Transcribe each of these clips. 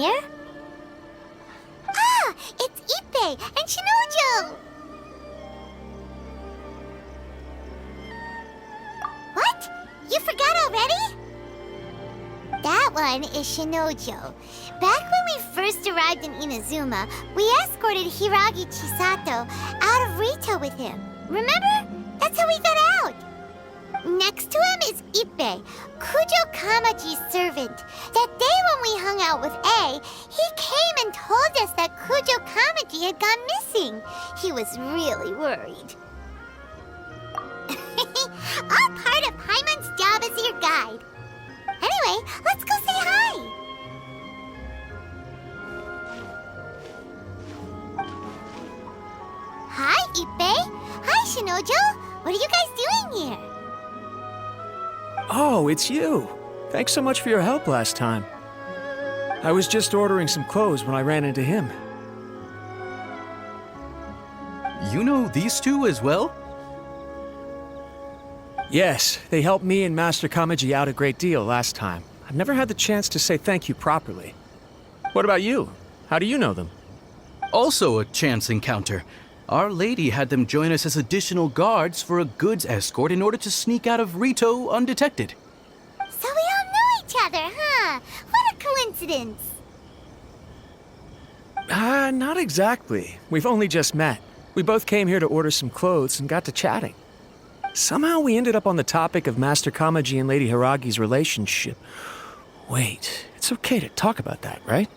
familiar? Ah! It's Ippei and Shinojo! What? You forgot already? That one is Shinojo. Back when we first arrived in Inazuma, we escorted Hiragi Chisato out of Rito with him. Remember? That's how we got out. Next to him is Ippei, Kujo Kamaji's servant. That day when we hung out with A, he came and told us that Kujo Kamaji had gone missing. He was really worried. All part of Paimon's job as your guide. Anyway, let's go say hi. Hi, Ippei. Hi, Shinojo. What are you guys doing here? Oh, it's you. Thanks so much for your help last time. I was just ordering some clothes when I ran into him. You know these two as well? Yes, they helped me and Master Kamaji out a great deal last time. I've never had the chance to say thank you properly. What about you? How do you know them? Also a chance encounter. Our lady had them join us as additional guards for a goods escort in order to sneak out of Rito undetected. So we all know each other, huh? What a coincidence. Not exactly. We've only just met. We both came here to order some clothes and got to chatting. Somehow we ended up on the topic of Master Kamaji and Lady Hiragi's relationship. Wait, it's okay to talk about that, right?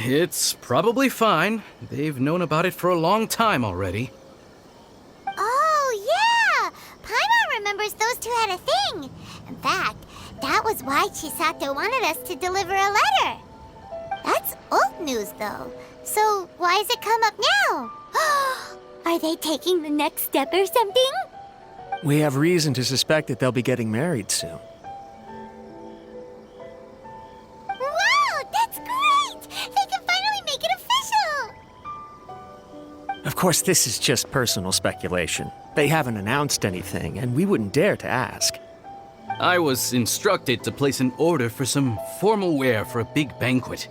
It's probably fine. They've known about it for a long time already. Oh, yeah! Paimon remembers those two had a thing. In fact, that was why Chisato wanted us to deliver a letter. That's old news, though. So why has it come up now? Are they taking the next step or something? We have reason to suspect that they'll be getting married soon. Wow, that's great! They can finally make it official! Of course, this is just personal speculation. They haven't announced anything, and we wouldn't dare to ask. I was instructed to place an order for some formal wear for a big banquet.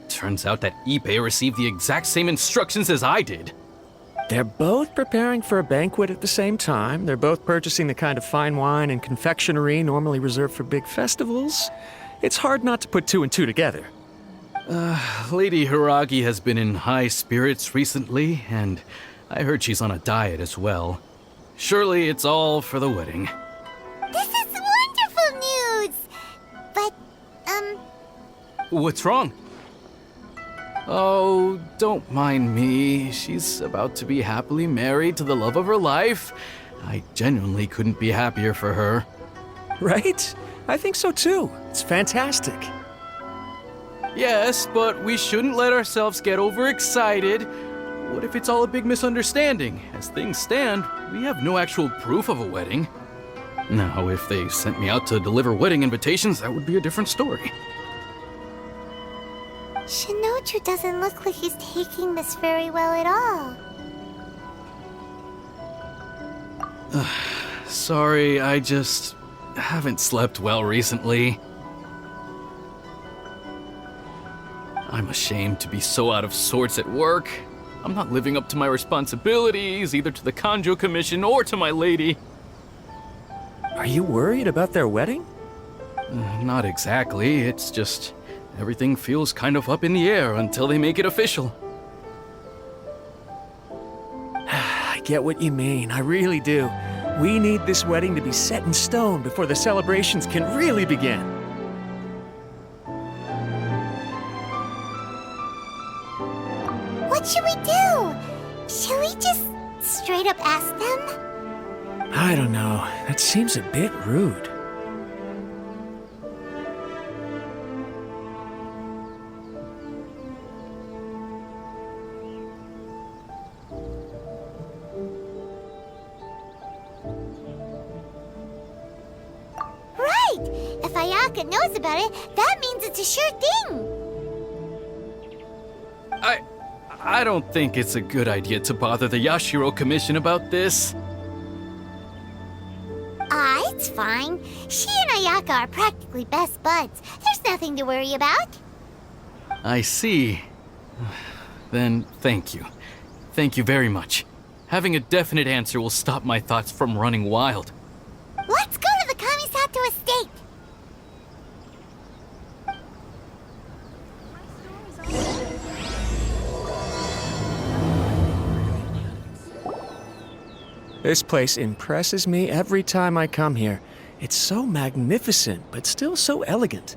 Turns out that Ippei received the exact same instructions as I did. They're both preparing for a banquet at the same time. They're both purchasing the kind of fine wine and confectionery normally reserved for big festivals. It's hard not to put two and two together. Lady Hiragi has been in high spirits recently, and I heard she's on a diet as well. Surely it's all for the wedding. This is wonderful news! But, What's wrong? Oh, don't mind me. She's about to be happily married to the love of her life. I genuinely couldn't be happier for her. Right? I think so too. It's fantastic. Yes, but we shouldn't let ourselves get overexcited. What if it's all a big misunderstanding? As things stand, we have no actual proof of a wedding. Now, if they sent me out to deliver wedding invitations, that would be a different story. Shinojo doesn't look like he's taking this very well at all. Sorry, I just haven't slept well recently. I'm ashamed to be so out of sorts at work. I'm not living up to my responsibilities, either to the Kanjo Commission or to my lady. Are you worried about their wedding? Not exactly, it's just everything feels kind of up in the air until they make it official. I get what you mean, I really do. We need this wedding to be set in stone before the celebrations can really begin. What should we do? Shall we just straight up ask them? I don't know. That seems a bit rude. Right! If Ayaka knows about it, that means it's a sure thing! I don't think it's a good idea to bother the Yashiro Commission about this. It's fine. She and Ayaka are practically best buds. There's nothing to worry about. I see. Then thank you. Thank you very much. Having a definite answer will stop my thoughts from running wild. Let's go to the Kamisato estate. This place impresses me every time I come here. It's so magnificent, but still so elegant.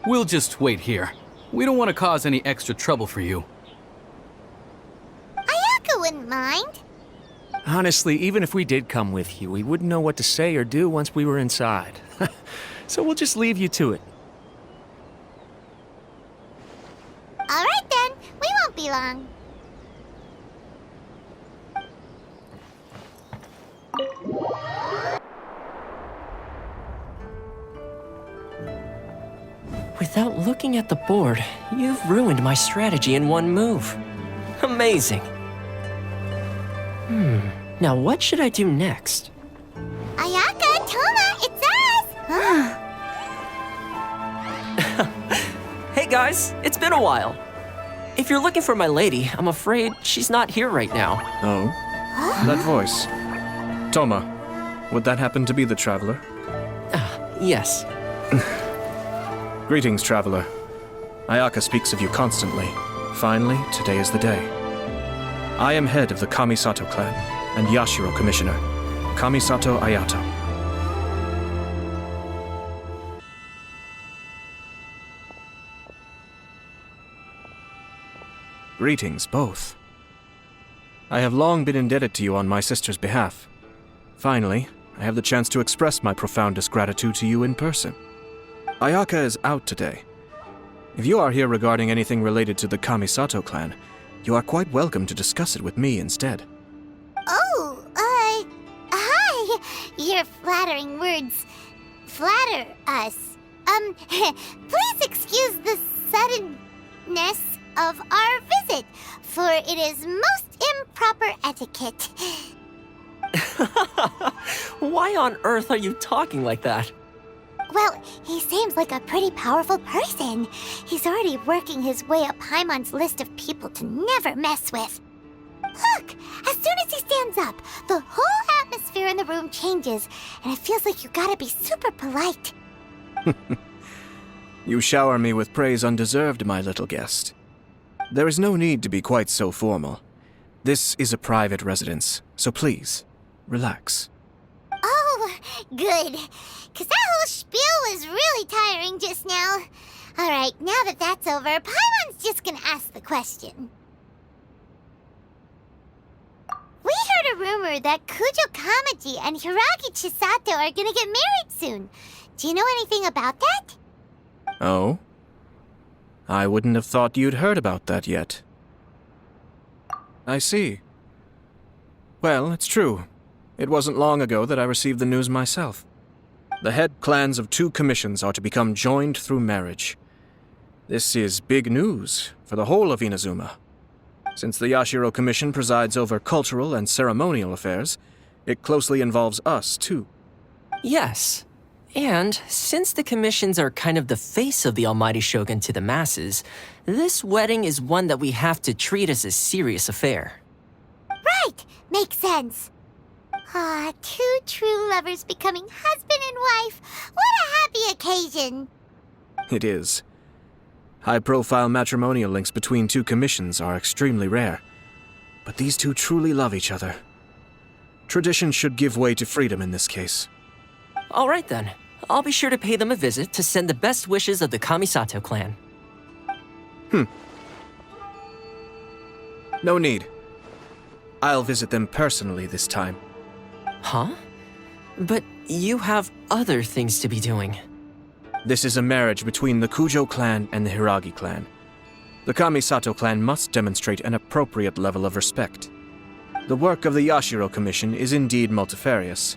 We'll just wait here. We don't want to cause any extra trouble for you. Ayako wouldn't mind. Honestly, even if we did come with you, we wouldn't know what to say or do once we were inside. So we'll just leave you to it. All right then, we won't be long. Without looking at the board, you've ruined my strategy in one move. Amazing. Now what should I do next? Ayaka, Toma, it's us! Hey guys, it's been a while. If you're looking for my lady, I'm afraid she's not here right now. Oh? That voice. Toma, would that happen to be the traveler? Yes. Greetings, traveler. Ayaka speaks of you constantly. Finally, today is the day. I am head of the Kamisato clan and Yashiro commissioner, Kamisato Ayato. Greetings, both. I have long been indebted to you on my sister's behalf. Finally, I have the chance to express my profoundest gratitude to you in person. Ayaka is out today. If you are here regarding anything related to the Kamisato clan, you are quite welcome to discuss it with me instead. Oh, hi. Your flattering words flatter us. Please excuse the suddenness of our visit, for it is most improper etiquette. Why on earth are you talking like that? Well, he seems like a pretty powerful person. He's already working his way up Paimon's list of people to never mess with. Look, as soon as he stands up, the whole atmosphere in the room changes, and it feels like you gotta be super polite. You shower me with praise undeserved, my little guest. There is no need to be quite so formal. This is a private residence, so please, relax. Oh, good. 'Cause that whole spiel was really tiring just now. All right, now that that's over, Paimon's just gonna ask the question. We heard a rumor that Kujo Kamaji and Hiragi Chisato are gonna get married soon. Do you know anything about that? Oh? I wouldn't have thought you'd heard about that yet. I see. Well, it's true. It wasn't long ago that I received the news myself. The head clans of 2 commissions are to become joined through marriage. This is big news for the whole of Inazuma. Since the Yashiro Commission presides over cultural and ceremonial affairs, it closely involves us, too. Yes. And since the commissions are kind of the face of the Almighty Shogun to the masses, this wedding is one that we have to treat as a serious affair. Right, makes sense. Ah, 2 true lovers becoming husband and wife. What a happy occasion. It is. High-profile matrimonial links between 2 commissions are extremely rare. But these 2 truly love each other. Tradition should give way to freedom in this case. All right then. I'll be sure to pay them a visit to send the best wishes of the Kamisato clan. No need. I'll visit them personally this time. Huh? But you have other things to be doing. This is a marriage between the Kujo clan and the Hiragi clan. The Kamisato clan must demonstrate an appropriate level of respect. The work of the Yashiro Commission is indeed multifarious.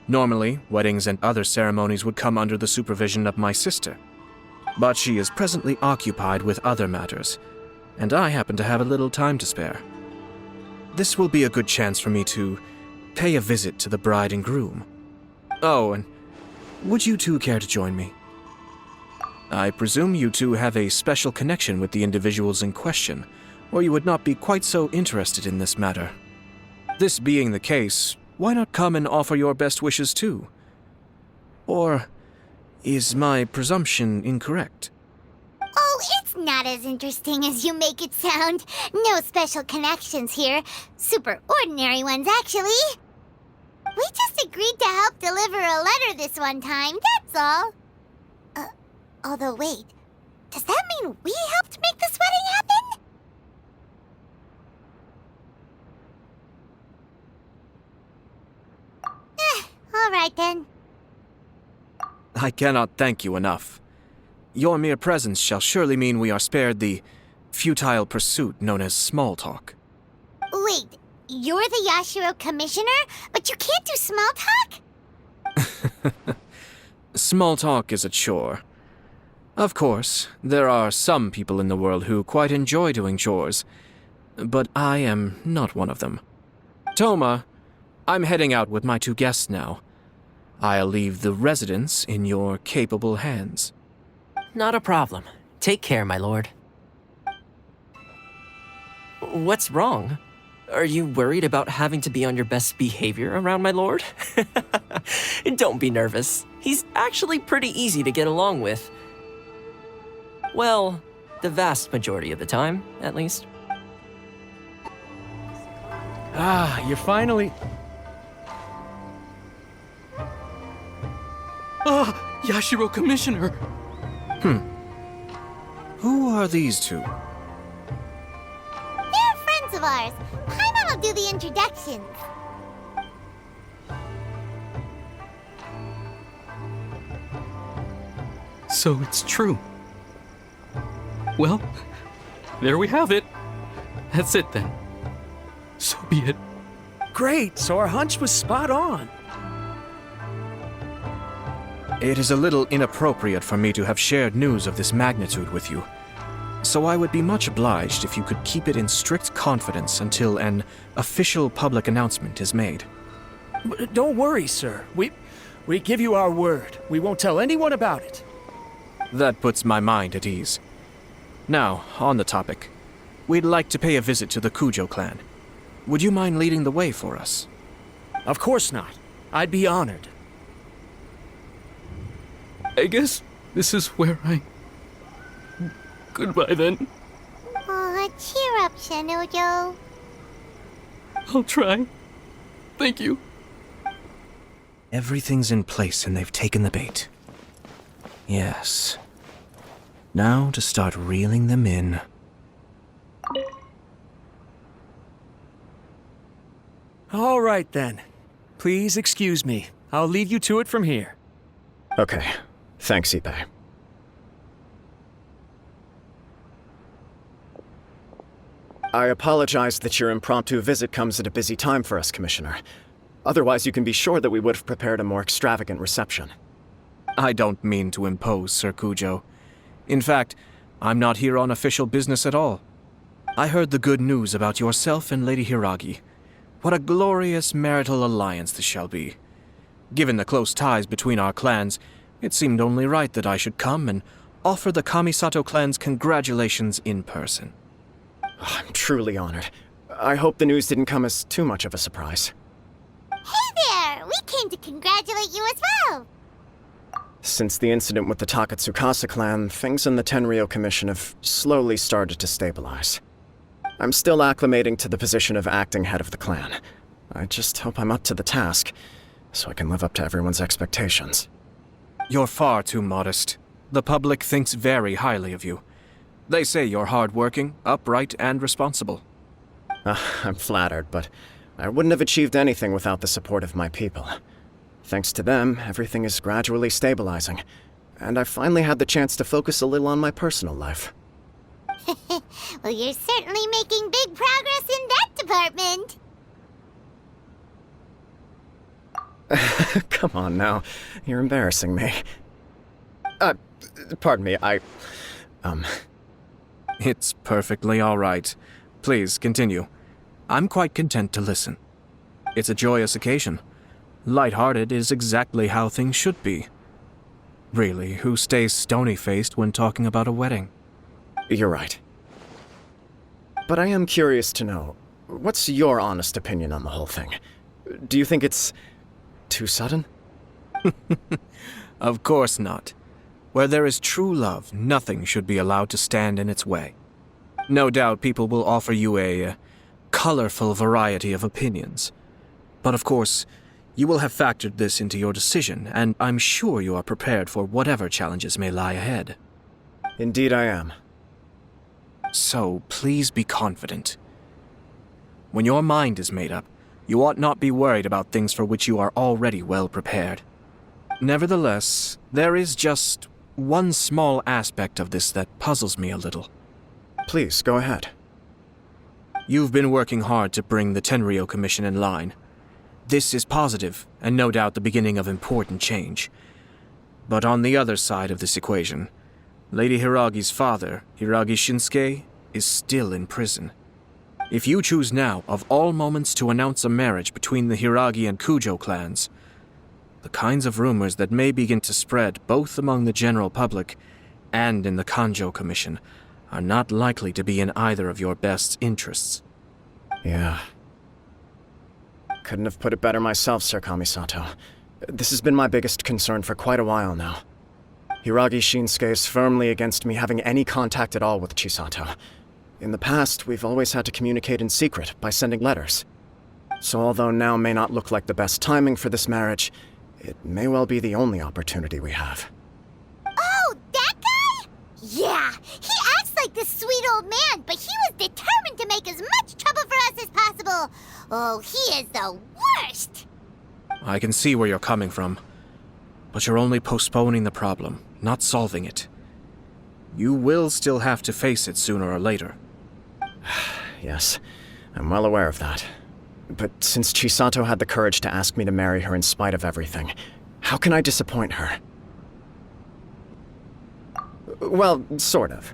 Normally, weddings and other ceremonies would come under the supervision of my sister. But she is presently occupied with other matters, and I happen to have a little time to spare. This will be a good chance for me to pay a visit to the bride and groom. Oh, and Would you two care to join me? I presume you two have a special connection with the individuals in question, or you would not be quite so interested in this matter. This being the case, why not come and offer your best wishes too? Or is my presumption incorrect? Oh, it's not as interesting as you make it sound. No special connections here. Super ordinary ones, actually. We just agreed to help deliver a letter this one time, that's all. Although wait, does that mean we helped make this wedding happen? All right then. I cannot thank you enough. Your mere presence shall surely mean we are spared the futile pursuit known as small talk. Wait, you're the Yashiro commissioner, but you can't do small talk? Small talk is a chore. Of course, there are some people in the world who quite enjoy doing chores, but I am not one of them. Toma, I'm heading out with my two guests now. I'll leave the residence in your capable hands. Not a problem. Take care, my lord. What's wrong? Are you worried about having to be on your best behavior around my lord? Don't be nervous. He's actually pretty easy to get along with. Well, the vast majority of the time, at least. Ah, you're finally... Ah, Yashiro Commissioner! Who are these two? They're friends of ours. Paimon will do the introductions. So it's true. Well, there we have it. That's it then. So be it. Great, so our hunch was spot on. It is a little inappropriate for me to have shared news of this magnitude with you, so I would be much obliged if you could keep it in strict confidence until an official public announcement is made. Don't worry, sir. We give you our word. We won't tell anyone about it. That puts my mind at ease. Now, on the topic. We'd like to pay a visit to the Kujo clan. Would you mind leading the way for us? Of course not. I'd be honored. I guess this is where I... Goodbye then. Aw, cheer up, Shanojo. I'll try. Thank you. Everything's in place and they've taken the bait. Yes. Now to start reeling them in. All right, then. Please excuse me. I'll leave you to it from here. Okay. Thanks, Ippei. I apologize that your impromptu visit comes at a busy time for us, Commissioner. Otherwise, you can be sure that we would have prepared a more extravagant reception. I don't mean to impose, Sir Kujo. In fact, I'm not here on official business at all. I heard the good news about yourself and Lady Hiragi. What a glorious marital alliance this shall be. Given the close ties between our clans, it seemed only right that I should come and offer the Kamisato clan's congratulations in person. I'm truly honored. I hope the news didn't come as too much of a surprise. Hey there! We came to congratulate you as well! Since the incident with the Takatsukasa clan, things in the Tenryou Commission have slowly started to stabilize. I'm still acclimating to the position of acting head of the clan. I just hope I'm up to the task, so I can live up to everyone's expectations. You're far too modest. The public thinks very highly of you. They say you're hardworking, upright, and responsible. I'm flattered, but I wouldn't have achieved anything without the support of my people. Thanks to them, everything is gradually stabilizing, and I finally had the chance to focus a little on my personal life. Well, you're certainly making big progress in that department. Come on now, you're embarrassing me. Pardon me, It's perfectly all right. Please, continue. I'm quite content to listen. It's a joyous occasion. Light-hearted is exactly how things should be. Really, who stays stony-faced when talking about a wedding? You're right. But I am curious to know, what's your honest opinion on the whole thing? Do you think it's too sudden? Of course not. Where there is true love, nothing should be allowed to stand in its way. No doubt people will offer you a colorful variety of opinions. But of course, you will have factored this into your decision, and I'm sure you are prepared for whatever challenges may lie ahead. Indeed I am. So, please be confident. When your mind is made up, you ought not be worried about things for which you are already well prepared. Nevertheless, there is just one small aspect of this that puzzles me a little. Please, go ahead. You've been working hard to bring the Tenryou Commission in line. This is positive, and no doubt the beginning of important change. But on the other side of this equation, Lady Hiragi's father, Hiragi Shinsuke, is still in prison. If you choose now, of all moments, to announce a marriage between the Hiragi and Kujo clans, the kinds of rumors that may begin to spread both among the general public and in the Kanjo Commission are not likely to be in either of your best interests. Yeah. Couldn't have put it better myself, Sir Kamisato. This has been my biggest concern for quite a while now. Hiragi Shinsuke is firmly against me having any contact at all with Chisato. In the past, we've always had to communicate in secret by sending letters. So although now may not look like the best timing for this marriage, it may well be the only opportunity we have. Oh, that guy? Yeah, he acts like this sweet old man, but he was determined to make as much trouble for us as possible. Oh, he is the worst! I can see where you're coming from, but you're only postponing the problem, not solving it. You will still have to face it sooner or later. Yes, I'm well aware of that. But since Chisato had the courage to ask me to marry her in spite of everything, how can I disappoint her? Well, sort of.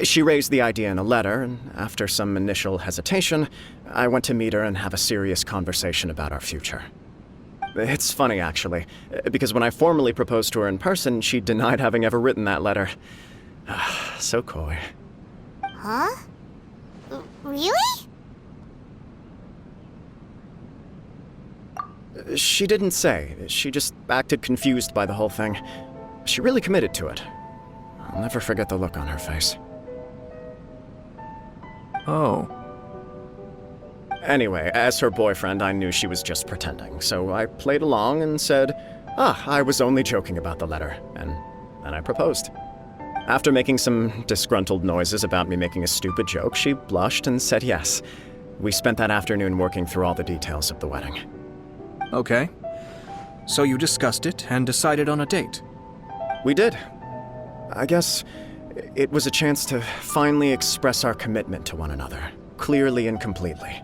She raised the idea in a letter, and after some initial hesitation, I went to meet her and have a serious conversation about our future. It's funny, actually, because when I formally proposed to her in person, she denied having ever written that letter. So coy. Huh? Really? She didn't say. She just acted confused by the whole thing. She really committed to it. I'll never forget the look on her face. Oh. Anyway, as her boyfriend, I knew she was just pretending, so I played along and said, I was only joking about the letter, and then I proposed. After making some disgruntled noises about me making a stupid joke, she blushed and said yes. We spent that afternoon working through all the details of the wedding. Okay. So you discussed it and decided on a date? We did. I guess it was a chance to finally express our commitment to one another, clearly and completely.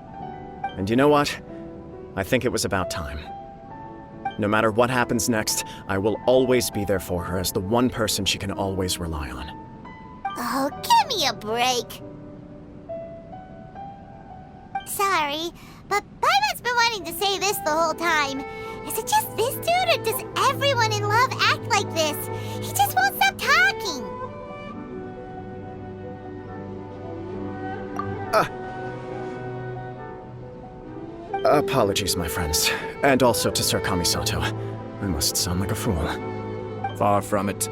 And you know what? I think it was about time. No matter what happens next, I will always be there for her as the one person she can always rely on. Oh, give me a break. Sorry, but Paimon's been wanting to say this the whole time. Is it just this dude, or does everyone in love act like this? He just won't stop talking. Apologies, my friends. And also to Sir Kamisato. I must sound like a fool. Far from it.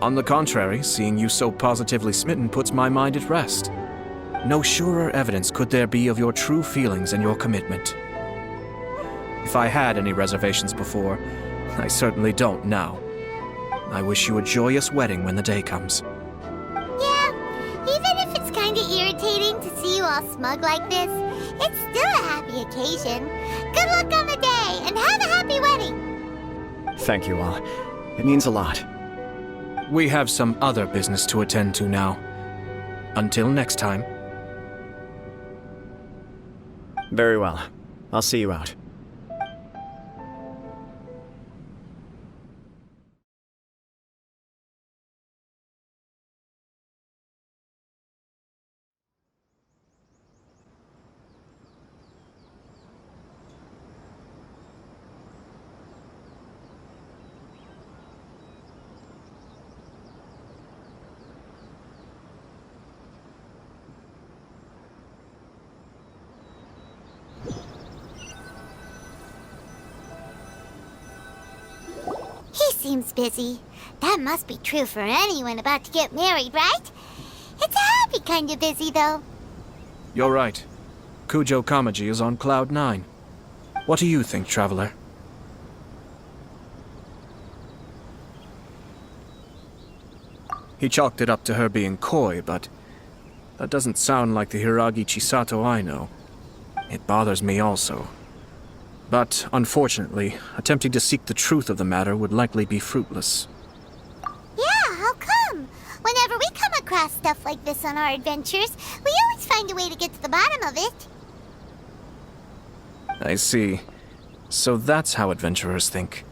On the contrary, seeing you so positively smitten puts my mind at rest. No surer evidence could there be of your true feelings and your commitment. If I had any reservations before, I certainly don't now. I wish you a joyous wedding when the day comes. Yeah, even if it's kinda irritating to see you all smug like this, it's still a happy occasion. Good luck on the day, and have a happy wedding! Thank you all. It means a lot. We have some other business to attend to now. Until next time. Very well. I'll see you out. seems busy. That must be true for anyone about to get married, right? It's a happy kind of busy, though. You're right. Kujo Kamaji is on Cloud 9. What do you think, Traveler? He chalked it up to her being coy, but that doesn't sound like the Hiragi Chisato I know. It bothers me also. But, unfortunately, attempting to seek the truth of the matter would likely be fruitless. Yeah, how come? Whenever we come across stuff like this on our adventures, we always find a way to get to the bottom of it. I see. So that's how adventurers think.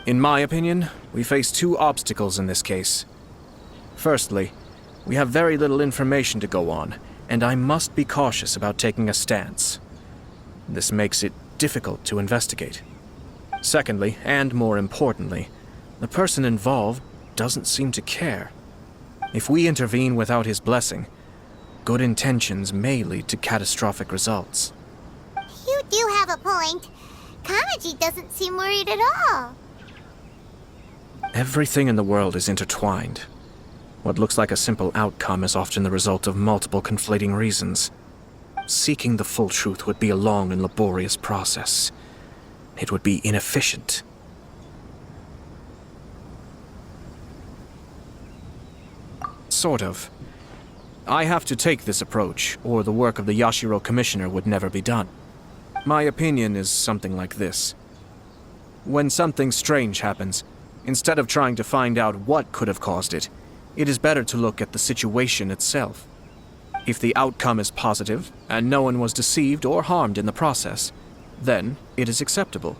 In my opinion, we face two obstacles in this case. Firstly, we have very little information to go on, and I must be cautious about taking a stance. This makes it difficult to investigate. Secondly, and more importantly, the person involved doesn't seem to care. If we intervene without his blessing, good intentions may lead to catastrophic results. You do have a point. Kamaji doesn't seem worried at all. Everything in the world is intertwined. What looks like a simple outcome is often the result of multiple conflating reasons. Seeking the full truth would be a long and laborious process. It would be inefficient. Sort of. I have to take this approach, or the work of the Yashiro Commissioner would never be done. My opinion is something like this. When something strange happens, instead of trying to find out what could have caused it, it is better to look at the situation itself. If the outcome is positive, and no one was deceived or harmed in the process, then it is acceptable.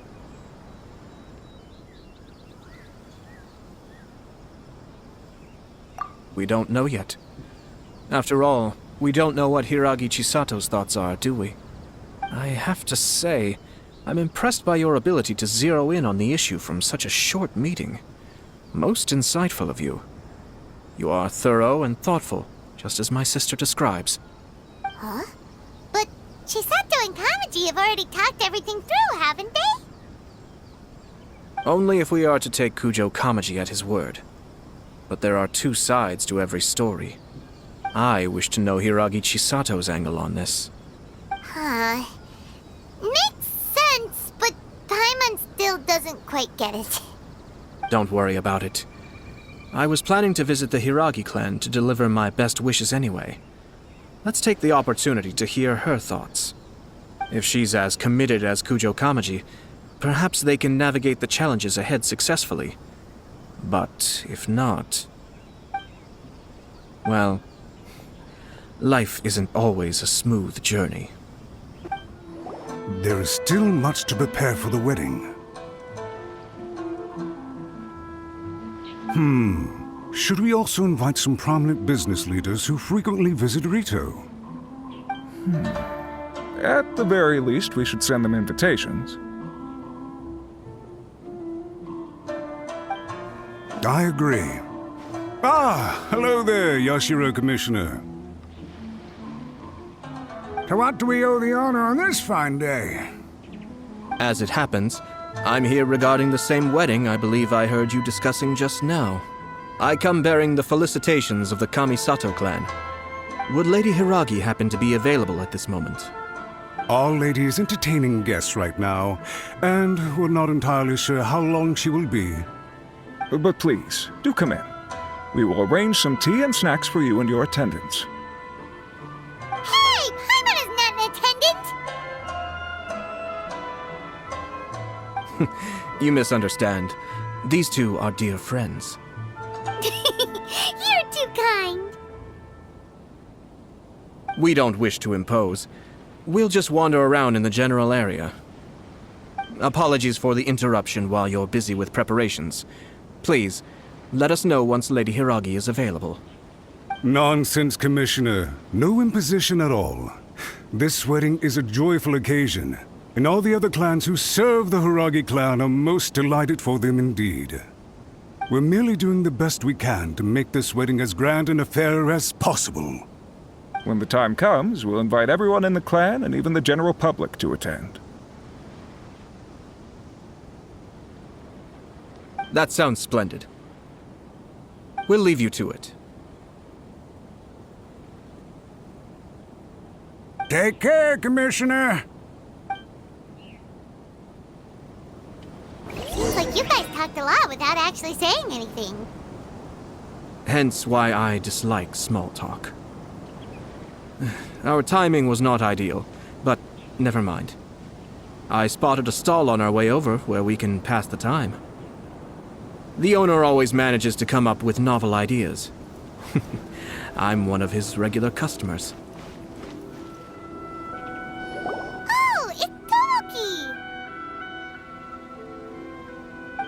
We don't know yet. After all, we don't know what Hiragi Chisato's thoughts are, do we? I have to say, I'm impressed by your ability to zero in on the issue from such a short meeting. Most insightful of you. You are thorough and thoughtful, just as my sister describes. Huh? But Chisato and Kamaji have already talked everything through, haven't they? Only if we are to take Kujo Kamaji at his word. But there are two sides to every story. I wish to know Hiragi Chisato's angle on this. Huh. Makes sense, but Paimon still doesn't quite get it. Don't worry about it. I was planning to visit the Hiragi clan to deliver my best wishes anyway. Let's take the opportunity to hear her thoughts. If she's as committed as Kujo Kamaji, perhaps they can navigate the challenges ahead successfully. But if not... well, life isn't always a smooth journey. There is still much to prepare for the wedding. Should we also invite some prominent business leaders who frequently visit Rito? At the very least, we should send them invitations. I agree. Ah, hello there, Yashiro Commissioner. To what do we owe the honor on this fine day? As it happens, I'm here regarding the same wedding I believe I heard you discussing just now. I come bearing the felicitations of the Kamisato clan. Would Lady Hiragi happen to be available at this moment? Our lady is entertaining guests right now, and we're not entirely sure how long she will be. But please, do come in. We will arrange some tea and snacks for you and your attendants. Hey! Paimon is not an attendant! You misunderstand. These two are dear friends. You're too kind. We don't wish to impose. We'll just wander around in the general area. Apologies for the interruption while you're busy with preparations. Please, let us know once Lady Hiragi is available. Nonsense, Commissioner. No imposition at all. This wedding is a joyful occasion, and all the other clans who serve the Hiragi clan are most delighted for them indeed. We're merely doing the best we can to make this wedding as grand an affair as possible. When the time comes, we'll invite everyone in the clan and even the general public to attend. That sounds splendid. We'll leave you to it. Take care, Commissioner. Seems like you guys talked a lot without actually saying anything. Hence why I dislike small talk. Our timing was not ideal, but never mind. I spotted a stall on our way over where we can pass the time. The owner always manages to come up with novel ideas. I'm one of his regular customers. Oh, it's Tomoki!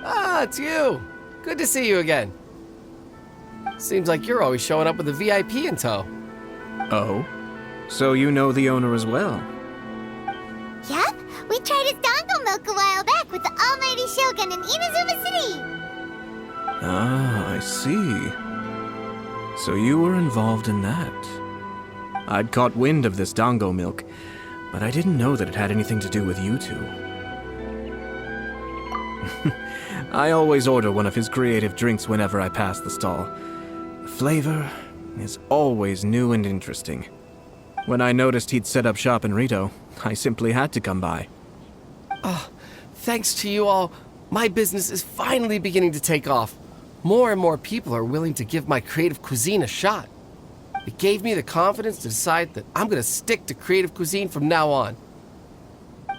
Ah, it's you. Good to see you again. Seems like you're always showing up with a VIP in tow. Oh? So you know the owner as well? Yup, we tried his dango milk a while back with the almighty Shogun in Inazuma City. Ah, I see. So you were involved in that. I'd caught wind of this dango milk, but I didn't know that it had anything to do with you two. I always order one of his creative drinks whenever I pass the stall. The flavor is always new and interesting. When I noticed he'd set up shop in Rito, I simply had to come by. Thanks to you all, my business is finally beginning to take off. More and more people are willing to give my creative cuisine a shot. It gave me the confidence to decide that I'm going to stick to creative cuisine from now on.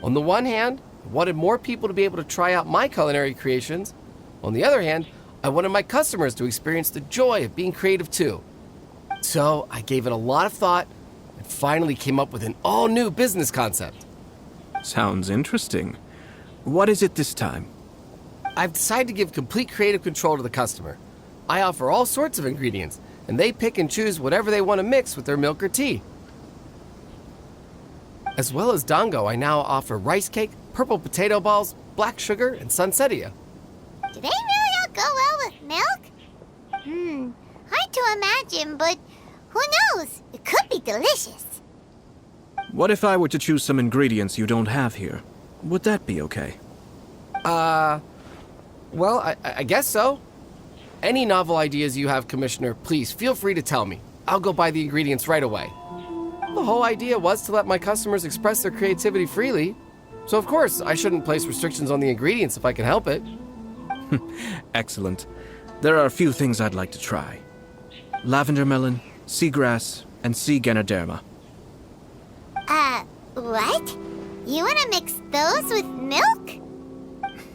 On the one hand, I wanted more people to be able to try out my culinary creations. On the other hand, I wanted my customers to experience the joy of being creative too. So I gave it a lot of thought and finally came up with an all-new business concept. Sounds interesting. What is it this time? I've decided to give complete creative control to the customer. I offer all sorts of ingredients, and they pick and choose whatever they want to mix with their milk or tea. As well as dango, I now offer rice cake, purple potato balls, black sugar, and sunsettia. Do they really all go well with milk? Hard to imagine, but who knows? It could be delicious. What if I were to choose some ingredients you don't have here? Would that be okay? Well, I guess so. Any novel ideas you have, Commissioner, please feel free to tell me. I'll go buy the ingredients right away. The whole idea was to let my customers express their creativity freely. So of course, I shouldn't place restrictions on the ingredients if I can help it. Excellent. There are a few things I'd like to try. Lavender melon, seagrass, and sea Ganoderma. What? You want to mix those with milk?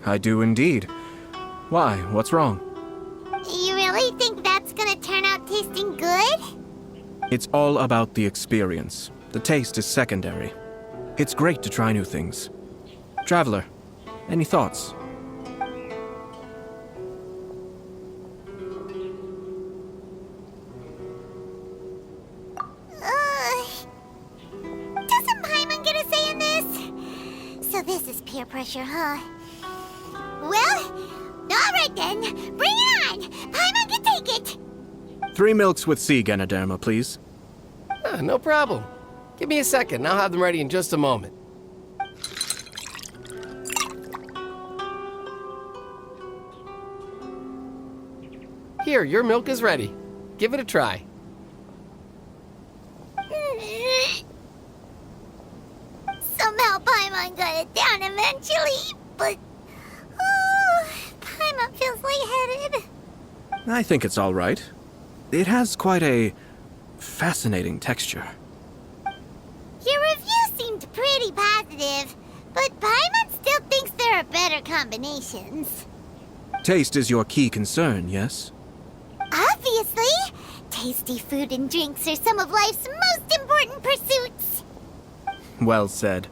I do indeed. Why? What's wrong? You really think that's gonna turn out tasting good? It's all about the experience. The taste is secondary. It's great to try new things. Traveler, any thoughts? Doesn't Paimon get a say in this? So this is peer pressure, huh? Well, alright then. Bring it on! Paimon can take it! 3 milks with sea Ganoderma, please. No problem. Give me a second, I'll have them ready in just a moment. Here, your milk is ready. Give it a try. Somehow Paimon got it down eventually, but... Paimon feels lightheaded. I think it's all right. It has quite a fascinating texture. Your review seemed pretty positive, but Paimon still thinks there are better combinations. Taste is your key concern, yes? Obviously! Tasty food and drinks are some of life's most important pursuits. Well said.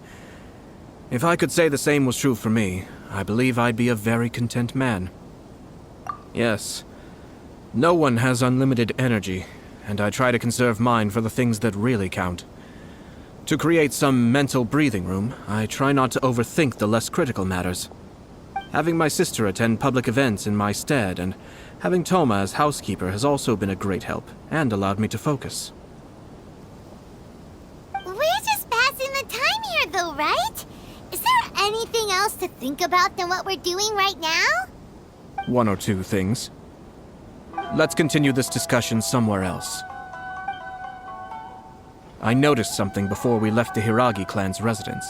If I could say the same was true for me, I believe I'd be a very content man. Yes. No one has unlimited energy, and I try to conserve mine for the things that really count. To create some mental breathing room, I try not to overthink the less critical matters. Having my sister attend public events in my stead and having Toma as housekeeper has also been a great help and allowed me to focus. We're just passing the time here though, right? Is there anything else to think about than what we're doing right now? one or two things. Let's continue this discussion somewhere else. I noticed something before we left the Hiragi clan's residence.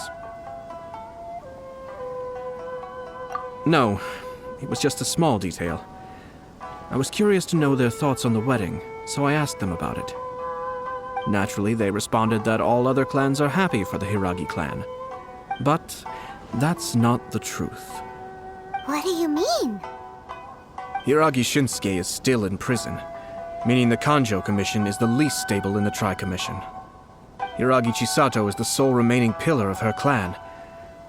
No, it was just a small detail. I was curious to know their thoughts on the wedding, so I asked them about it. Naturally, they responded that all other clans are happy for the Hiragi clan. But that's not the truth. What do you mean? Hiragi Shinsuke is still in prison, meaning the Kanjo Commission is the least stable in the Tri-Commission. Hiragi Chisato is the sole remaining pillar of her clan,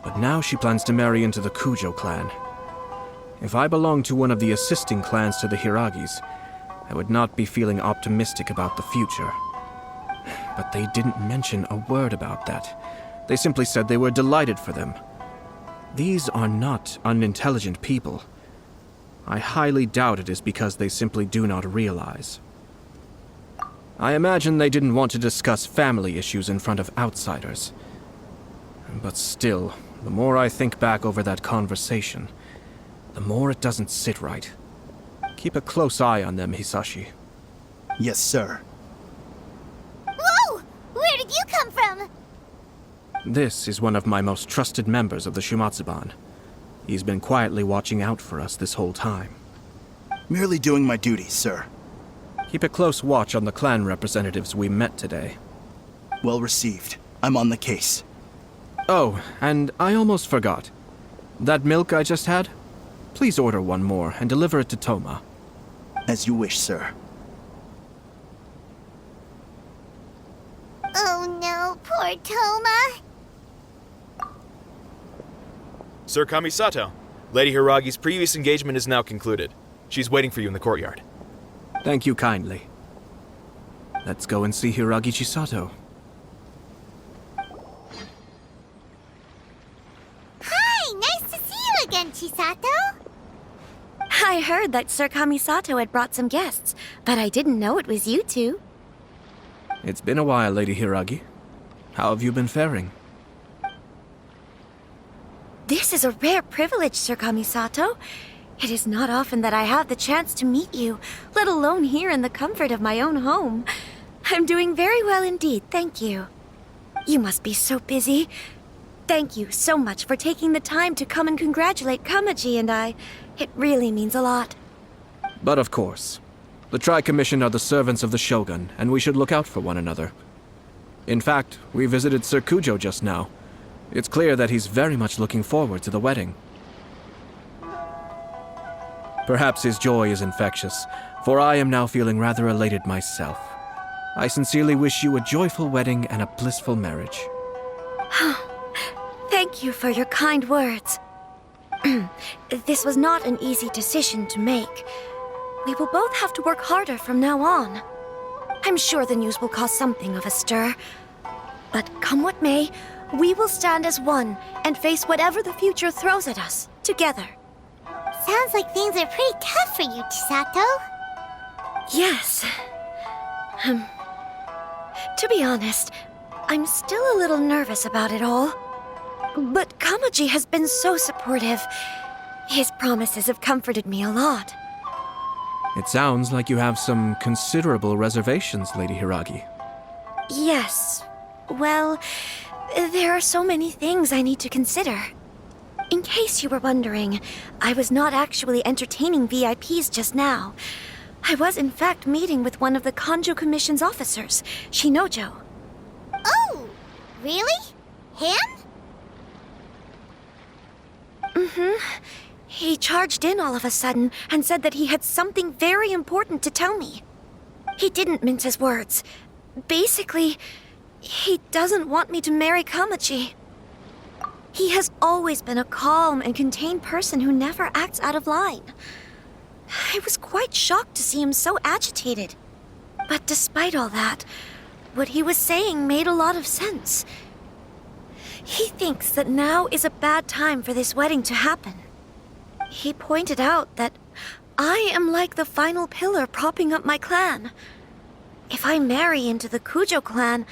but now she plans to marry into the Kujo clan. If I belonged to one of the assisting clans to the Hiragis, I would not be feeling optimistic about the future. But they didn't mention a word about that. They simply said they were delighted for them. These are not unintelligent people. I highly doubt it is because they simply do not realize. I imagine they didn't want to discuss family issues in front of outsiders. But still, the more I think back over that conversation, the more it doesn't sit right. Keep a close eye on them, Hisashi. Yes, sir. Whoa! Where did you come from? This is one of my most trusted members of the Shumatsuban. He's been quietly watching out for us this whole time. Merely doing my duty, sir. Keep a close watch on the clan representatives we met today. Well received. I'm on the case. Oh, and I almost forgot. That milk I just had? Please order one more and deliver it to Toma. As you wish, sir. Oh no, poor Toma. Sir Kamisato, Lady Hiragi's previous engagement is now concluded. She's waiting for you in the courtyard. Thank you kindly. Let's go and see Hiragi Chisato. Hi, nice to see you again, Chisato. I heard that Sir Kamisato had brought some guests, but I didn't know it was you two. It's been a while, Lady Hiragi. How have you been faring? This is a rare privilege, Sir Kamisato. It is not often that I have the chance to meet you, let alone here in the comfort of my own home. I'm doing very well indeed, thank you. You must be so busy. Thank you so much for taking the time to come and congratulate Kamaji and I. It really means a lot. But of course. The Tri-Commission are the servants of the Shogun, and we should look out for one another. In fact, we visited Sir Kujo just now. It's clear that he's very much looking forward to the wedding. Perhaps his joy is infectious, for I am now feeling rather elated myself. I sincerely wish you a joyful wedding and a blissful marriage. Thank you for your kind words. This was not an easy decision to make. We will both have to work harder from now on. I'm sure the news will cause something of a stir. But come what may, we will stand as one and face whatever the future throws at us, together. Sounds like things are pretty tough for you, Chisato. Yes. To be honest, I'm still a little nervous about it all. But Kamaji has been so supportive. His promises have comforted me a lot. It sounds like you have some considerable reservations, Lady Hiragi. Yes. Well, there are so many things I need to consider. In case you were wondering, I was not actually entertaining VIPs just now. I was in fact meeting with one of the Kanjo Commission's officers, Shinojo. Oh, really? Him? He charged in all of a sudden and said that he had something very important to tell me. He didn't mince his words. Basically, he doesn't want me to marry Kamaji. He has always been a calm and contained person who never acts out of line. I was quite shocked to see him so agitated. But despite all that, what he was saying made a lot of sense. He thinks that now is a bad time for this wedding to happen. He pointed out that I am like the final pillar propping up my clan. If I marry into the Kujo clan,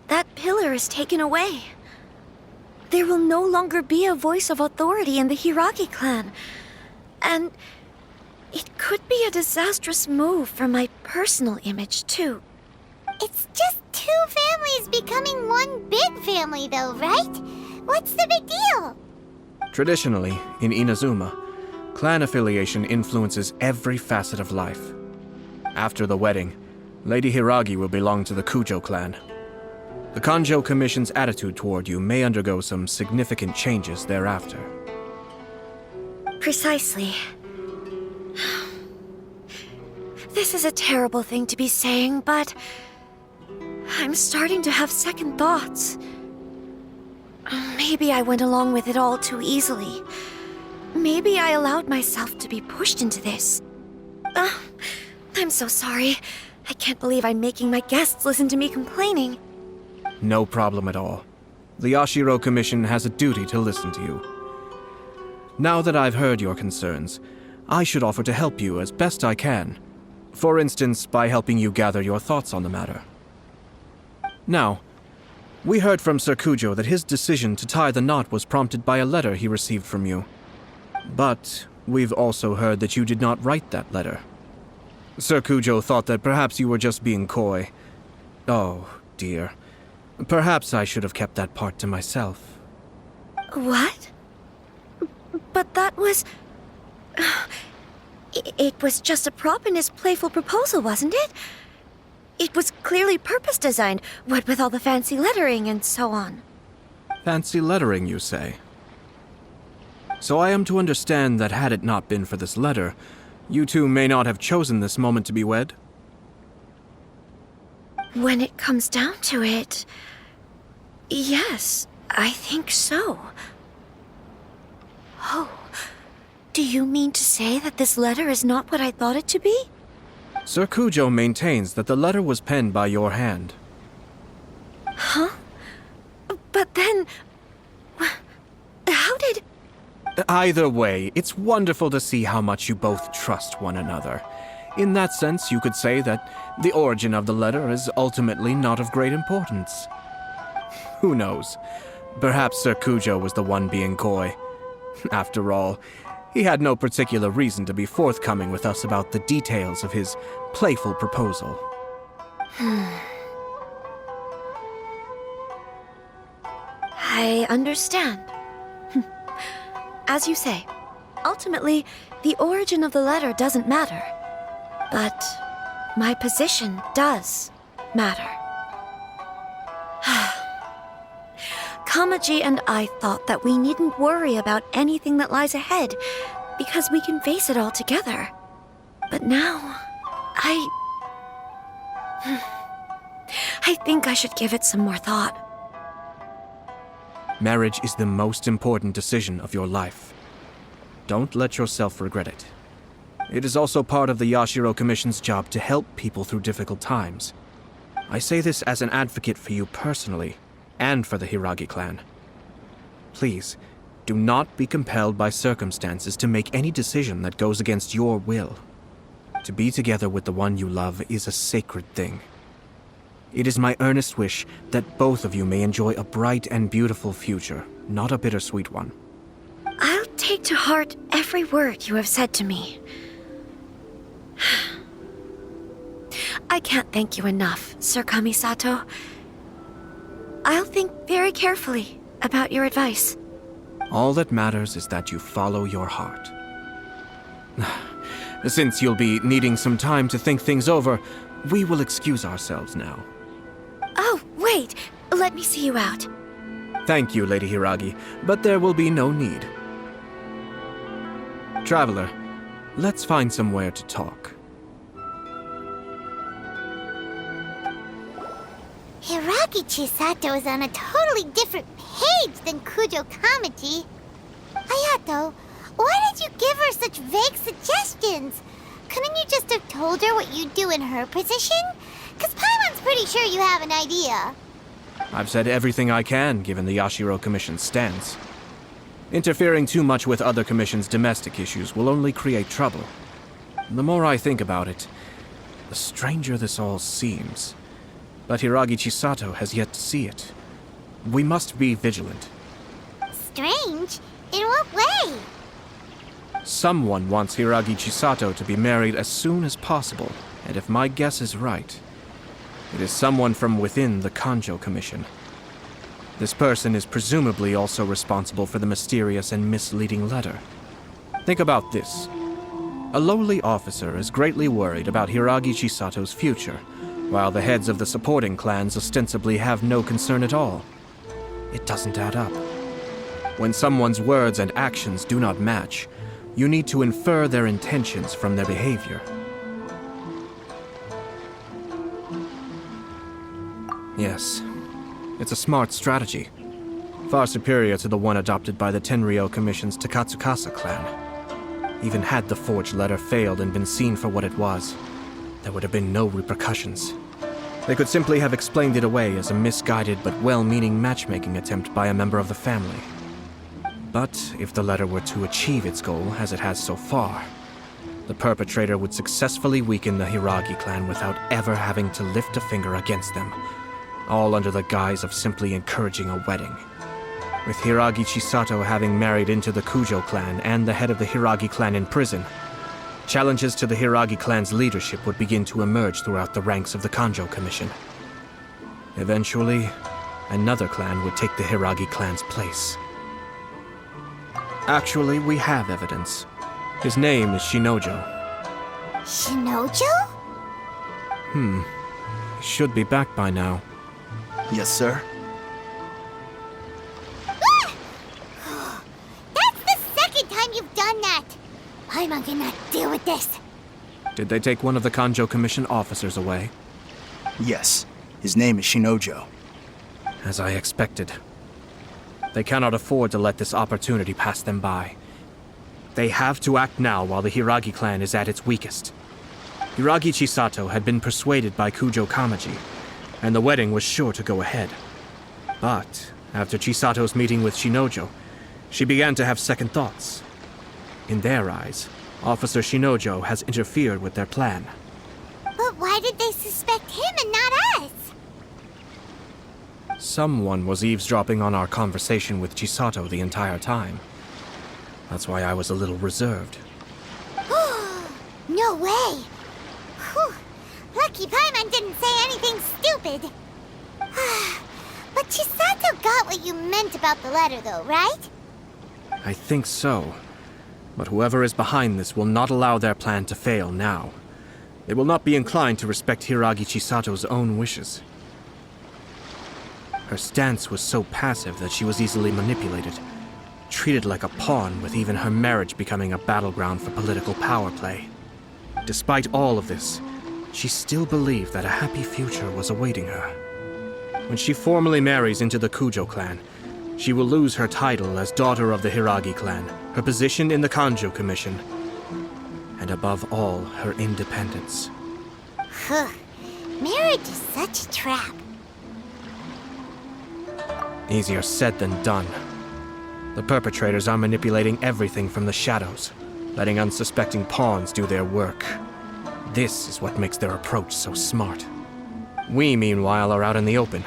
that pillar is taken away. There will no longer be a voice of authority in the Hiragi clan. And It could be a disastrous move for my personal image, too. It's just two families becoming one big family, though, right? What's the big deal? Traditionally, in Inazuma, clan affiliation influences every facet of life. After the wedding, Lady Hiragi will belong to the Kujo clan. The Kanjo Commission's attitude toward you may undergo some significant changes thereafter. Precisely. This is a terrible thing to be saying, but I'm starting to have second thoughts. Maybe I went along with it all too easily. Maybe I allowed myself to be pushed into this. I'm so sorry. I can't believe I'm making my guests listen to me complaining. No problem at all. The Yashiro Commission has a duty to listen to you. Now that I've heard your concerns, I should offer to help you as best I can. For instance, by helping you gather your thoughts on the matter. Now, we heard from Sir Kujo that his decision to tie the knot was prompted by a letter he received from you. But we've also heard that you did not write that letter. Sir Kujo thought that perhaps you were just being coy. Oh, dear. Perhaps I should have kept that part to myself. What? But that was... It was just a prop in his playful proposal, wasn't it? It was clearly purpose-designed, what with all the fancy lettering and so on. Fancy lettering, you say? So I am to understand that had it not been for this letter, you two may not have chosen this moment to be wed? When it comes down to it... yes, I think so. Oh, do you mean to say that this letter is not what I thought it to be? Sir Kujo maintains that the letter was penned by your hand. Huh? But then... how did... Either way, it's wonderful to see how much you both trust one another. In that sense, you could say that the origin of the letter is ultimately not of great importance. Who knows? Perhaps Sir Kujo was the one being coy. After all, he had no particular reason to be forthcoming with us about the details of his playful proposal. I understand. As you say, ultimately, the origin of the letter doesn't matter. But my position does matter. Kamaji and I thought that we needn't worry about anything that lies ahead, because we can face it all together. But now, I think I should give it some more thought. Marriage is the most important decision of your life. Don't let yourself regret it. It is also part of the Yashiro Commission's job to help people through difficult times. I say this as an advocate for you personally, and for the Hiragi clan. Please, do not be compelled by circumstances to make any decision that goes against your will. To be together with the one you love is a sacred thing. It is my earnest wish that both of you may enjoy a bright and beautiful future, not a bittersweet one. I'll take to heart every word you have said to me. I can't thank you enough, Sir Kamisato. I'll think very carefully about your advice. All that matters is that you follow your heart. Since you'll be needing some time to think things over, we will excuse ourselves now. Oh, wait! Let me see you out. Thank you, Lady Hiragi, but there will be no need. Traveler, let's find somewhere to talk. Hiragi Chisato is on a totally different page than Kujo Kamaji. Ayato, why did you give her such vague suggestions? Couldn't you just have told her what you'd do in her position? Because Paimon's pretty sure you have an idea. I've said everything I can, given the Yashiro Commission's stance. Interfering too much with other commissions' domestic issues will only create trouble. The more I think about it, the stranger this all seems. But Hiragi Chisato has yet to see it. We must be vigilant. Strange? In what way? Someone wants Hiragi Chisato to be married as soon as possible, and if my guess is right, it is someone from within the Kanjo Commission. This person is presumably also responsible for the mysterious and misleading letter. Think about this. A lowly officer is greatly worried about Hiragi Chisato's future, while the heads of the supporting clans ostensibly have no concern at all. It doesn't add up. When someone's words and actions do not match, you need to infer their intentions from their behavior. Yes, it's a smart strategy. Far superior to the one adopted by the Tenryou Commission's Takatsukasa clan. Even had the forged letter failed and been seen for what it was, there would have been no repercussions. They could simply have explained it away as a misguided but well-meaning matchmaking attempt by a member of the family. But if the letter were to achieve its goal, as it has so far, the perpetrator would successfully weaken the Hiragi clan without ever having to lift a finger against them, all under the guise of simply encouraging a wedding. With Hiragi Chisato having married into the Kujo clan and the head of the Hiragi clan in prison, challenges to the Hiragi clan's leadership would begin to emerge throughout the ranks of the Kanjo Commission. Eventually, another clan would take the Hiragi clan's place. Actually, we have evidence. His name is Shinojo. Shinojo? He should be back by now. Yes, sir. That's the second time you've done that! I'm not gonna deal with this. Did they take one of the Kanjo Commission officers away? Yes. His name is Shinojo. As I expected. They cannot afford to let this opportunity pass them by. They have to act now while the Hiragi clan is at its weakest. Hiragi Chisato had been persuaded by Kujo Kamaji, and the wedding was sure to go ahead. But after Chisato's meeting with Shinojo, she began to have second thoughts. In their eyes, Officer Shinojo has interfered with their plan. But why did they suspect him and not us? Someone was eavesdropping on our conversation with Chisato the entire time. That's why I was a little reserved. No way! Whew. Lucky Paimon didn't say anything stupid. But Chisato got what you meant about the letter, though, right? I think so. But whoever is behind this will not allow their plan to fail now. They will not be inclined to respect Hiragi Chisato's own wishes. Her stance was so passive that she was easily manipulated, treated like a pawn, with even her marriage becoming a battleground for political power play. Despite all of this, she still believed that a happy future was awaiting her. When she formally marries into the Kujo clan, she will lose her title as daughter of the Hiragi clan, her position in the Kanjo Commission, and above all, her independence. Marriage is such a trap. Easier said than done. The perpetrators are manipulating everything from the shadows, letting unsuspecting pawns do their work. This is what makes their approach so smart. We, meanwhile, are out in the open.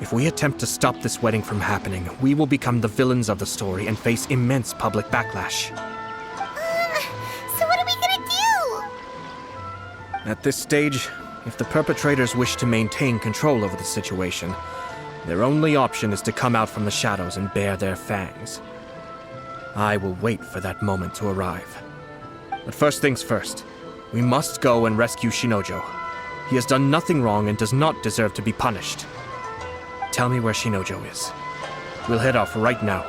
If we attempt to stop this wedding from happening, we will become the villains of the story and face immense public backlash. So what are we gonna do? At this stage, if the perpetrators wish to maintain control over the situation, their only option is to come out from the shadows and bare their fangs. I will wait for that moment to arrive. But first things first, we must go and rescue Shinojo. He has done nothing wrong and does not deserve to be punished. Tell me where Shinojo is. We'll head off right now.